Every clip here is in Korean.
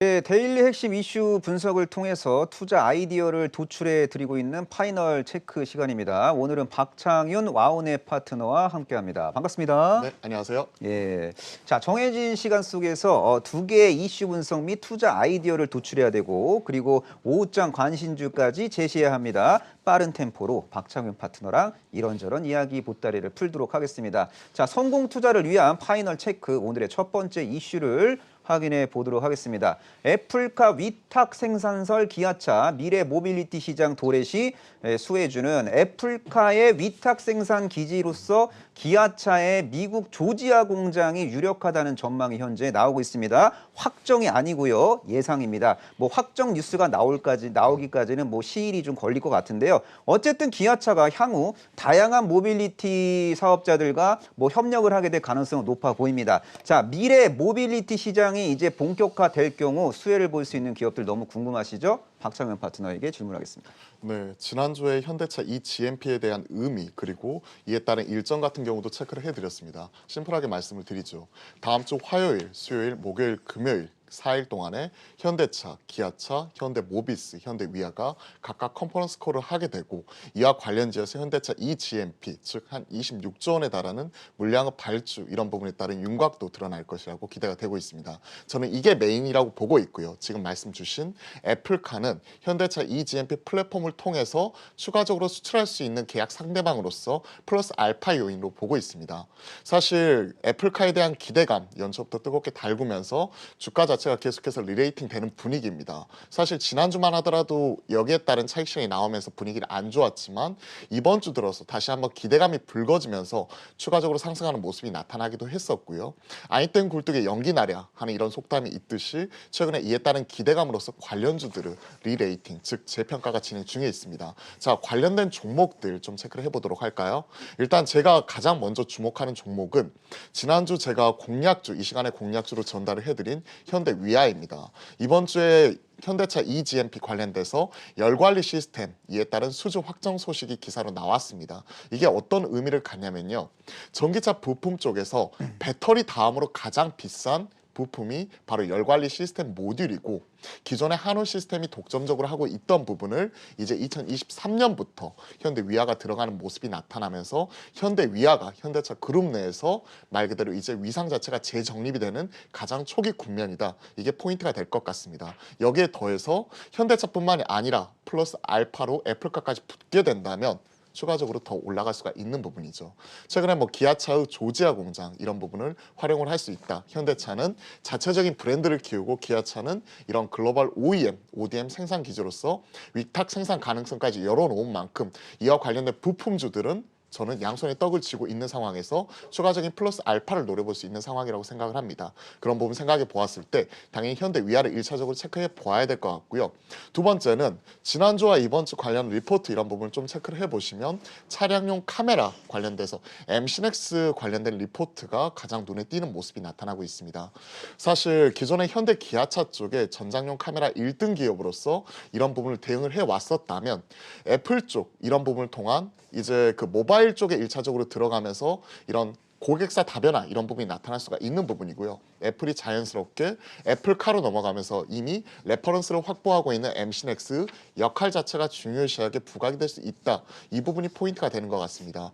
네, 데일리 핵심 이슈 분석을 통해서 투자 아이디어를 도출해 드리고 있는 파이널 체크 시간입니다. 오늘은 박창윤 와우넷 파트너와 함께합니다. 반갑습니다. 네, 안녕하세요. 예, 자 정해진 시간 속에서 두 개의 이슈 분석 및 투자 아이디어를 도출해야 되고 그리고 오후장 관심주까지 제시해야 합니다. 빠른 템포로 박창윤 파트너랑 이런저런 이야기 보따리를 풀도록 하겠습니다. 자 성공 투자를 위한 파이널 체크 오늘의 첫 번째 이슈를 확인해 보도록 하겠습니다. 애플카 위탁 생산설 기아차 미래 모빌리티 시장 도래시 수혜주는 애플카의 위탁 생산 기지로서 기아차의 미국 조지아 공장이 유력하다는 전망이 현재 나오고 있습니다. 확정이 아니고요. 예상입니다. 뭐 확정 뉴스가 나오기까지는 뭐 시일이 좀 걸릴 것 같은데요. 어쨌든 기아차가 향후 다양한 모빌리티 사업자들과 뭐 협력을 하게 될 가능성은 높아 보입니다. 자, 미래 모빌리티 시장이 이제 본격화될 경우 수혜를 볼 수 있는 기업들 너무 궁금하시죠? 박창현 파트너에게 질문하겠습니다. 네, 지난주에 현대차 eGMP에 대한 의미 그리고 이에 따른 일정 같은 경우도 체크를 해드렸습니다. 심플하게 말씀을 드리죠. 다음 주 화요일, 수요일, 목요일, 금요일 4일 동안에 현대차, 기아차, 현대모비스, 현대위아가 각각 컨퍼런스 콜을 하게 되고 이와 관련지어서 현대차 eGMP, 즉 한 26조 원에 달하는 물량의 발주 이런 부분에 따른 윤곽도 드러날 것이라고 기대가 되고 있습니다. 저는 이게 메인이라고 보고 있고요. 지금 말씀 주신 애플카는 현대차 eGMP 플랫폼을 통해서 추가적으로 수출할 수 있는 계약 상대방으로서 플러스 알파 요인으로 보고 있습니다. 사실 애플카에 대한 기대감 연초부터 뜨겁게 달구면서 주가 자체가 계속해서 리레이팅 되는 분위기입니다. 사실 지난주만 하더라도 여기에 따른 차익 실현이 나오면서 분위기는 안 좋았지만 이번 주 들어서 다시 한번 기대감이 불거지면서 추가적으로 상승하는 모습이 나타나기도 했었고요. 아이템 굴뚝에 연기 나랴 하는 이런 속담이 있듯이 최근에 이에 따른 기대감으로서 관련주들을 리레이팅, 즉 재평가가 진행 중에 있습니다. 자, 관련된 종목들 좀 체크를 해보도록 할까요? 일단 제가 가장 먼저 주목하는 종목은 지난주 제가 공략주, 이 시간에 공략주로 전달을 해드린 현대위아입니다. 이번 주에 현대차 eGMP 관련돼서 열관리 시스템 이에 따른 수주 확정 소식이 기사로 나왔습니다. 이게 어떤 의미를 갖냐면요. 전기차 부품 쪽에서 배터리 다음으로 가장 비싼 부품이 바로 열관리 시스템 모듈이고 기존의 한우 시스템이 독점적으로 하고 있던 부분을 이제 2023년부터 현대위아가 들어가는 모습이 나타나면서 현대위아가 현대차 그룹 내에서 말 그대로 이제 위상 자체가 재정립이 되는 가장 초기 국면이다. 이게 포인트가 될 것 같습니다. 여기에 더해서 현대차뿐만이 아니라 플러스 알파로 애플카까지 붙게 된다면 추가적으로 더 올라갈 수가 있는 부분이죠. 최근에 뭐 기아차의 조지아 공장 이런 부분을 활용을 할 수 있다. 현대차는 자체적인 브랜드를 키우고 기아차는 이런 글로벌 OEM, ODM 생산 기지로서 위탁 생산 가능성까지 열어놓은 만큼 이와 관련된 부품주들은 저는 양손에 떡을 쥐고 있는 상황에서 추가적인 플러스 알파를 노려볼 수 있는 상황이라고 생각을 합니다. 그런 부분 생각해 보았을 때 당연히 현대위아를 1차적으로 체크해 보아야 될 것 같고요. 두 번째는 지난주와 이번 주 관련 리포트 이런 부분을 좀 체크를 해보시면 차량용 카메라 관련돼서 MC넥스 관련된 리포트가 가장 눈에 띄는 모습이 나타나고 있습니다. 사실 기존의 현대 기아차 쪽에 전장용 카메라 1등 기업으로서 이런 부분을 대응을 해왔었다면 애플 쪽 이런 부분을 통한 이제 그 모바일 쪽에 1차적으로 들어가면서 이런 고객사 다변화 이런 부분이 나타날 수가 있는 부분이고요. 애플이 자연스럽게 애플카로 넘어가면서 이미 레퍼런스를 확보하고 있는 MC넥스 역할 자체가 중요시하게 부각이 될 수 있다. 이 부분이 포인트가 되는 것 같습니다.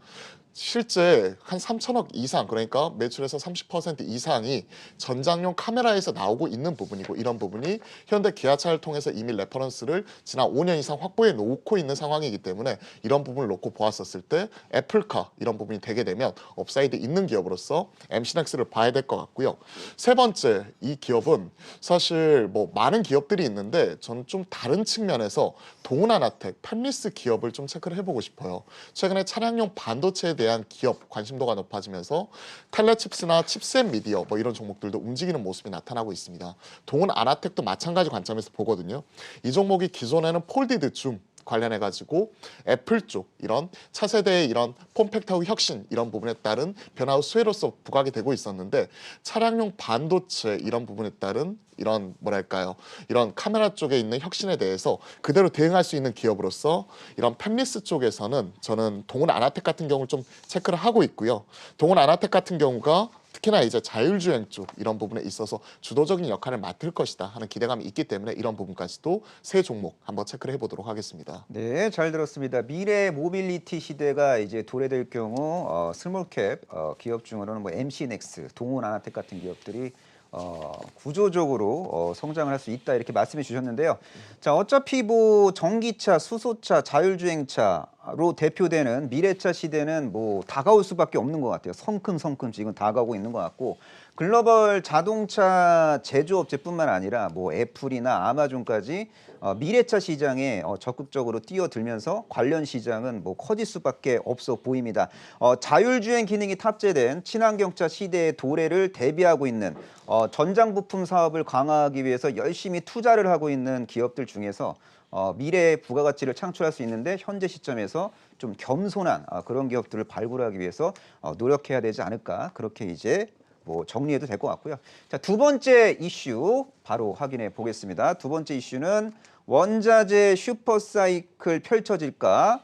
실제 한 3천억 이상 그러니까 매출에서 30% 이상이 전장용 카메라에서 나오고 있는 부분이고 이런 부분이 현대 기아차를 통해서 이미 레퍼런스를 지난 5년 이상 확보해 놓고 있는 상황이기 때문에 이런 부분을 놓고 보았었을 때 애플카 이런 부분이 되게 되면 업사이드 있는 기업으로서 MC넥스를 봐야 될 것 같고요. 세 번째 이 기업은 사실 뭐 많은 기업들이 있는데 저는 좀 다른 측면에서 동훈하나텍, 팹리스 기업을 좀 체크를 해보고 싶어요. 최근에 차량용 반도체에 대한 기업 관심도가 높아지면서 텔레칩스나 칩셋 미디어 뭐 이런 종목들도 움직이는 모습이 나타나고 있습니다. 동훈 아나텍도 마찬가지 관점에서 보거든요. 이 종목이 기존에는 폴디드 줌 관련해가지고 애플 쪽 이런 차세대의 이런 폼팩터 혁신 이런 부분에 따른 변화 후 수혜로서 부각이 되고 있었는데 차량용 반도체 이런 부분에 따른 이런 뭐랄까요 이런 카메라 쪽에 있는 혁신에 대해서 그대로 대응할 수 있는 기업으로서 이런 팹리스 쪽에서는 저는 동훈 아나텍 같은 경우를 좀 체크를 하고 있고요. 동훈 아나텍 같은 경우가 특히나 이제 자율주행 쪽 이런 부분에 있어서 주도적인 역할을 맡을 것이다 하는 기대감이 있기 때문에 이런 부분까지도 세 종목 한번 체크를 해보도록 하겠습니다. 네, 잘 들었습니다. 미래 모빌리티 시대가 이제 도래될 경우 스몰캡 기업 중으로는 뭐 MC넥스, 동훈아나텍 같은 기업들이 구조적으로 성장을 할 수 있다 이렇게 말씀해 주셨는데요. 자, 어차피 뭐 전기차, 수소차, 자율주행차로 대표되는 미래차 시대는 뭐 다가올 수밖에 없는 것 같아요. 성큼성큼 지금 다가오고 있는 것 같고 글로벌 자동차 제조업체뿐만 아니라 뭐 애플이나 아마존까지 미래차 시장에 적극적으로 뛰어들면서 관련 시장은 뭐 커질 수밖에 없어 보입니다. 자율주행 기능이 탑재된 친환경차 시대의 도래를 대비하고 있는 전장 부품 사업을 강화하기 위해서 열심히 투자를 하고 있는 기업들 중에서 미래의 부가가치를 창출할 수 있는데 현재 시점에서 좀 겸손한 그런 기업들을 발굴하기 위해서 노력해야 되지 않을까 그렇게 이제 뭐 정리해도 될 것 같고요. 자, 두 번째 이슈 바로 확인해 보겠습니다. 두 번째 이슈는 원자재 슈퍼사이클 펼쳐질까?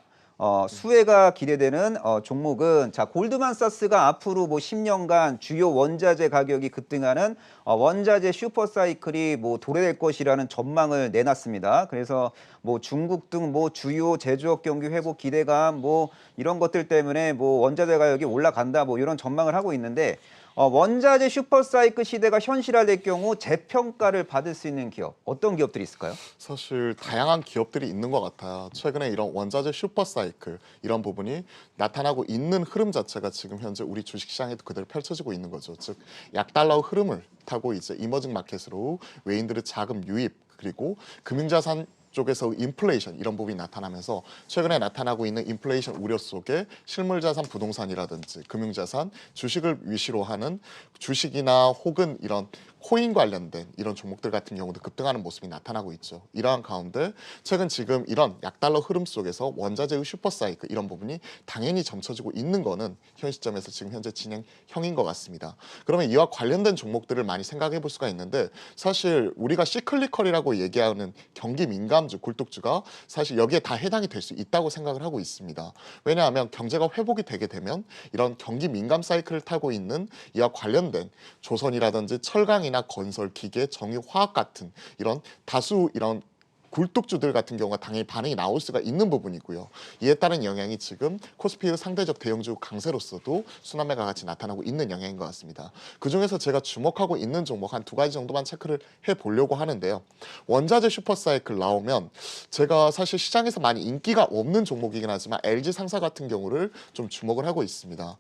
수혜가 기대되는 종목은 자 골드만사스가 앞으로 뭐 10년간 주요 원자재 가격이 급등하는 원자재 슈퍼사이클이 뭐 도래될 것이라는 전망을 내놨습니다. 그래서 뭐 중국 등 뭐 주요 제조업 경기 회복 기대감 뭐 이런 것들 때문에 뭐 원자재 가격이 올라간다 뭐 이런 전망을 하고 있는데 원자재 슈퍼사이클 시대가 현실화될 경우 재평가를 받을 수 있는 기업 어떤 기업들이 있을까요? 사실 다양한 기업들이 있는 것 같아요. 최근에 이런 원자재 슈퍼사이클 이런 부분이 나타나고 있는 흐름 자체가 지금 현재 우리 주식시장에도 그대로 펼쳐지고 있는 거죠. 즉 약달러 흐름을 타고 이제 이머징 마켓으로 외인들의 자금 유입 그리고 금융자산 쪽에서 인플레이션 이런 부분이 나타나면서 최근에 나타나고 있는 인플레이션 우려 속에 실물자산 부동산이라든지 금융자산 주식을 위시로 하는 주식이나 혹은 이런 코인 관련된 이런 종목들 같은 경우도 급등하는 모습이 나타나고 있죠. 이러한 가운데 최근 지금 이런 약달러 흐름 속에서 원자재의 슈퍼사이클 이런 부분이 당연히 점쳐지고 있는 거는 현 시점에서 지금 현재 진행형인 것 같습니다. 그러면 이와 관련된 종목들을 많이 생각해 볼 수가 있는데 사실 우리가 시클리컬이라고 얘기하는 경기 민감주, 굴뚝주가 사실 여기에 다 해당이 될 수 있다고 생각을 하고 있습니다. 왜냐하면 경제가 회복이 되게 되면 이런 경기 민감 사이클을 타고 있는 이와 관련된 조선이라든지 철강이 나 건설, 기계, 정유, 화학 같은 이런 다수 이런 굴뚝주들 같은 경우가 당연히 반응이 나올 수가 있는 부분이고요. 이에 따른 영향이 지금 코스피의 상대적 대형주 강세로서도 순환매가 같이 나타나고 있는 영향인 것 같습니다. 그중에서 제가 주목하고 있는 종목 한 두 가지 정도만 체크를 해보려고 하는데요. 원자재 슈퍼사이클 나오면 제가 사실 시장에서 많이 인기가 없는 종목이긴 하지만 LG상사 같은 경우를 좀 주목을 하고 있습니다.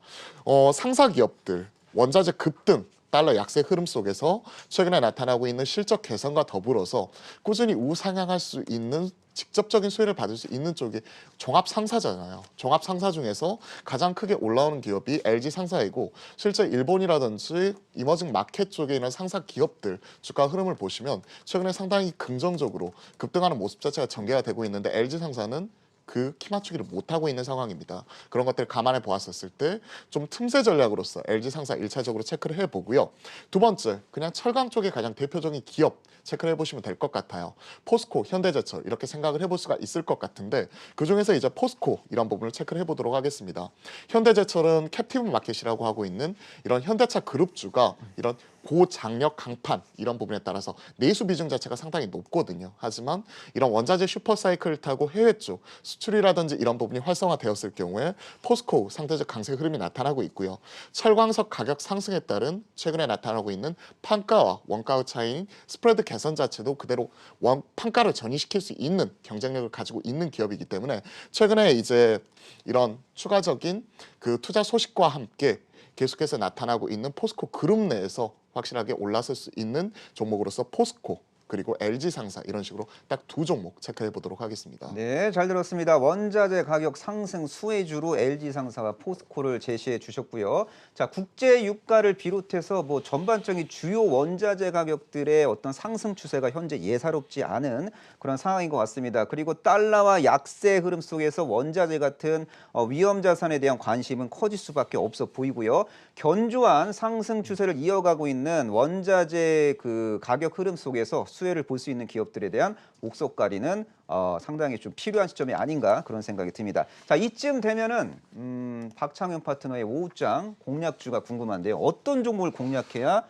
상사 기업들, 원자재 급등, 달러 약세 흐름 속에서 최근에 나타나고 있는 실적 개선과 더불어서 꾸준히 우상향할 수 있는 직접적인 수혜를 받을 수 있는 쪽이 종합 상사잖아요. 종합 상사 중에서 가장 크게 올라오는 기업이 LG 상사이고 실제 일본이라든지 이머징 마켓 쪽에 있는 상사 기업들 주가 흐름을 보시면 최근에 상당히 긍정적으로 급등하는 모습 자체가 전개가 되고 있는데 LG 상사는 그 키 맞추기를 못하고 있는 상황입니다. 그런 것들을 감안해 보았었을 때 좀 틈새 전략으로서 LG상사 1차적으로 체크를 해보고요. 두 번째, 그냥 철강 쪽의 가장 대표적인 기업 체크를 해보시면 될 것 같아요. 포스코, 현대제철 이렇게 생각을 해볼 수가 있을 것 같은데 그중에서 이제 포스코 이런 부분을 체크를 해보도록 하겠습니다. 현대제철은 캡티브 마켓이라고 하고 있는 이런 현대차 그룹주가 이런 고장력 강판 이런 부분에 따라서 내수 비중 자체가 상당히 높거든요. 하지만 이런 원자재 슈퍼사이클을 타고 해외 쪽 수출이라든지 이런 부분이 활성화되었을 경우에 포스코 상대적 강세 흐름이 나타나고 있고요. 철광석 가격 상승에 따른 최근에 나타나고 있는 판가와 원가의 차이인 스프레드 개선 자체도 그대로 판가를 전이시킬 수 있는 경쟁력을 가지고 있는 기업이기 때문에 최근에 이제 이런 추가적인 그 투자 소식과 함께 계속해서 나타나고 있는 포스코 그룹 내에서 확실하게 올라설 수 있는 종목으로서 포스코 그리고 LG상사 이런 식으로 딱 두 종목 체크해 보도록 하겠습니다. 네, 잘 들었습니다. 원자재 가격 상승 수혜주로 LG상사와 포스코를 제시해 주셨고요. 자, 국제 유가를 비롯해서 뭐 전반적인 주요 원자재 가격들의 어떤 상승 추세가 현재 예사롭지 않은 그런 상황인 것 같습니다. 그리고 달러와 약세 흐름 속에서 원자재 같은 위험 자산에 대한 관심은 커질 수밖에 없어 보이고요. 견조한 상승 추세를 이어가고 있는 원자재 그 가격 흐름 속에서 수혜를 볼 수 있는 기업들에 대한 옥석가리는 상당히 좀 필요한 시점이 아닌가 그런 생각이 듭니다. 자, 이쯤 되면은 박창현 파트너의 오후장 공략주가 궁금한데요. 어떤 종목을 공략해야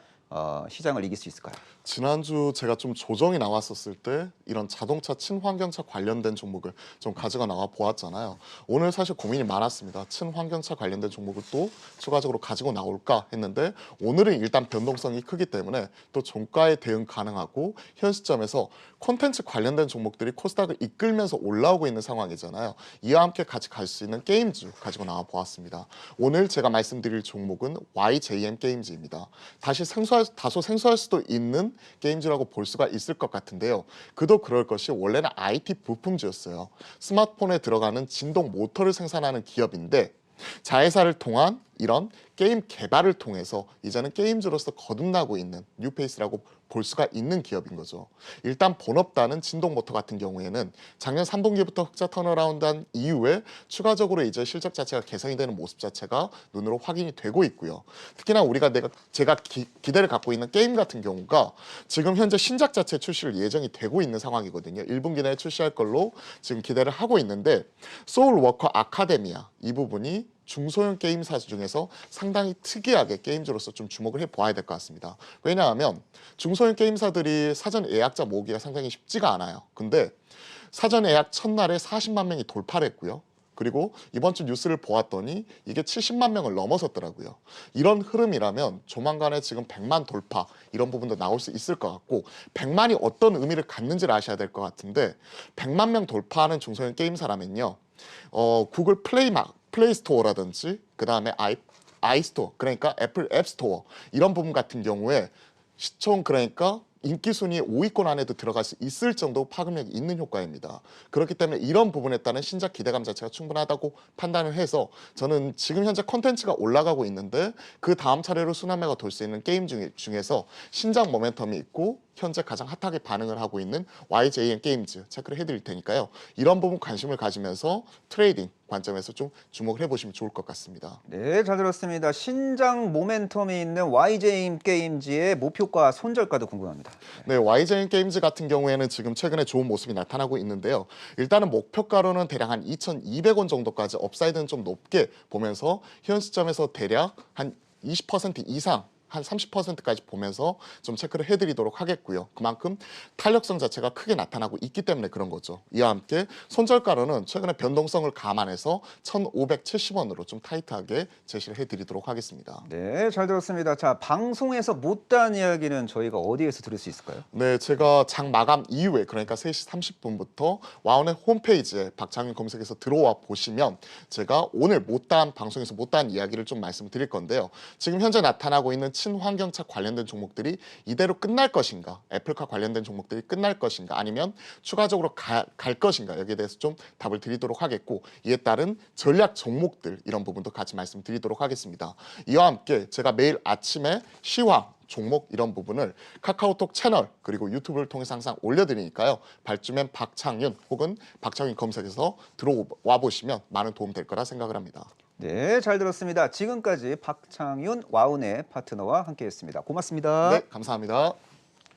시장을 이길 수 있을까요? 지난주 제가 좀 조정이 나왔었을 때 이런 자동차 친환경차 관련된 종목을 좀 가져가 나와 보았잖아요. 오늘 사실 고민이 많았습니다. 친환경차 관련된 종목을 또 추가적으로 가지고 나올까 했는데 오늘은 일단 변동성이 크기 때문에 또 종가에 대응 가능하고 현 시점에서 콘텐츠 관련된 종목들이 코스닥을 이끌면서 올라오고 있는 상황이잖아요. 이와 함께 같이 갈 수 있는 게임주 가지고 나와 보았습니다. 오늘 제가 말씀드릴 종목은 YJM 게임즈입니다. 다소 생소할 수도 있는 게임즈라고 볼 수가 있을 것 같은데요. 그도 그럴 것이 원래는 IT 부품주였어요. 스마트폰에 들어가는 진동 모터를 생산하는 기업인데 자회사를 통한 이런 게임 개발을 통해서 이제는 게임즈로서 거듭나고 있는 뉴페이스라고 볼 수가 있는 기업인 거죠. 일단 본업단은 진동 모터 같은 경우에는 작년 3분기부터 흑자 턴어라운드한 이후에 추가적으로 이제 실적 자체가 개선이 되는 모습 자체가 눈으로 확인이 되고 있고요. 특히나 제가 기대를 갖고 있는 게임 같은 경우가 지금 현재 신작 자체 출시를 예정이 되고 있는 상황이거든요. 1분기 내에 출시할 걸로 지금 기대를 하고 있는데 소울워커 아카데미아 이 부분이 중소형 게임사 중에서 상당히 특이하게 게임즈로서 좀 주목을 해보아야 될 것 같습니다. 왜냐하면 중소형 게임사들이 사전 예약자 모으기가 상당히 쉽지가 않아요. 근데 사전 예약 첫날에 40만 명이 돌파를 했고요. 그리고 이번 주 뉴스를 보았더니 이게 70만 명을 넘어섰더라고요. 이런 흐름이라면 조만간에 지금 100만 돌파 이런 부분도 나올 수 있을 것 같고 100만이 어떤 의미를 갖는지를 아셔야 될 것 같은데 100만 명 돌파하는 중소형 게임사라면요. 구글 플레이 스토어라든지 그 다음에 아이스토어 그러니까 애플 앱스토어 이런 부분 같은 경우에 시총 그러니까 인기 순위 5위권 안에도 들어갈 수 있을 정도 파급력이 있는 효과입니다. 그렇기 때문에 이런 부분에 따른 신작 기대감 자체가 충분하다고 판단을 해서 저는 지금 현재 콘텐츠가 올라가고 있는데 그 다음 차례로 순환매가 돌 수 있는 게임 중에서 신작 모멘텀이 있고 현재 가장 핫하게 반응을 하고 있는 YJN 게임즈 체크를 해드릴 테니까요. 이런 부분 관심을 가지면서 트레이딩 관점에서 좀 주목을 해보시면 좋을 것 같습니다. 네, 잘 들었습니다. 신작 모멘텀이 있는 YJM 게임즈의 목표가 손절가도 궁금합니다. 네, YJN 게임즈 같은 경우에는 지금 최근에 좋은 모습이 나타나고 있는데요. 일단은 목표가로는 대략 한 2,200원 정도까지 업사이드는 좀 높게 보면서 현 시점에서 대략 한 20% 이상 한 30%까지 보면서 좀 체크를 해드리도록 하겠고요. 그만큼 탄력성 자체가 크게 나타나고 있기 때문에 그런 거죠. 이와 함께 손절가로는 최근에 변동성을 감안해서 1,570원으로 좀 타이트하게 제시를 해드리도록 하겠습니다. 네, 잘 들었습니다. 자, 방송에서 못다한 이야기는 저희가 어디에서 들을 수 있을까요? 네, 제가 장 마감 이후에 그러니까 3시 30분부터 와운의 홈페이지에 박창윤 검색해서 들어와 보시면 제가 오늘 못다한 방송에서 못다한 이야기를 좀 말씀드릴 건데요. 지금 현재 나타나고 있는 친환경차 관련된 종목들이 이대로 끝날 것인가, 애플카 관련된 종목들이 끝날 것인가, 아니면 추가적으로 갈 것인가 여기에 대해서 좀 답을 드리도록 하겠고 이에 따른 전략 종목들 이런 부분도 같이 말씀드리도록 하겠습니다. 이와 함께 제가 매일 아침에 시황 종목 이런 부분을 카카오톡 채널 그리고 유튜브를 통해서 항상 올려드리니까요. 발주맨 박창윤 혹은 박창윤 검색해서 들어와 보시면 많은 도움 될 거라 생각을 합니다. 네, 잘 들었습니다. 지금까지 박창윤 와운의 파트너와 함께했습니다. 고맙습니다. 네, 감사합니다.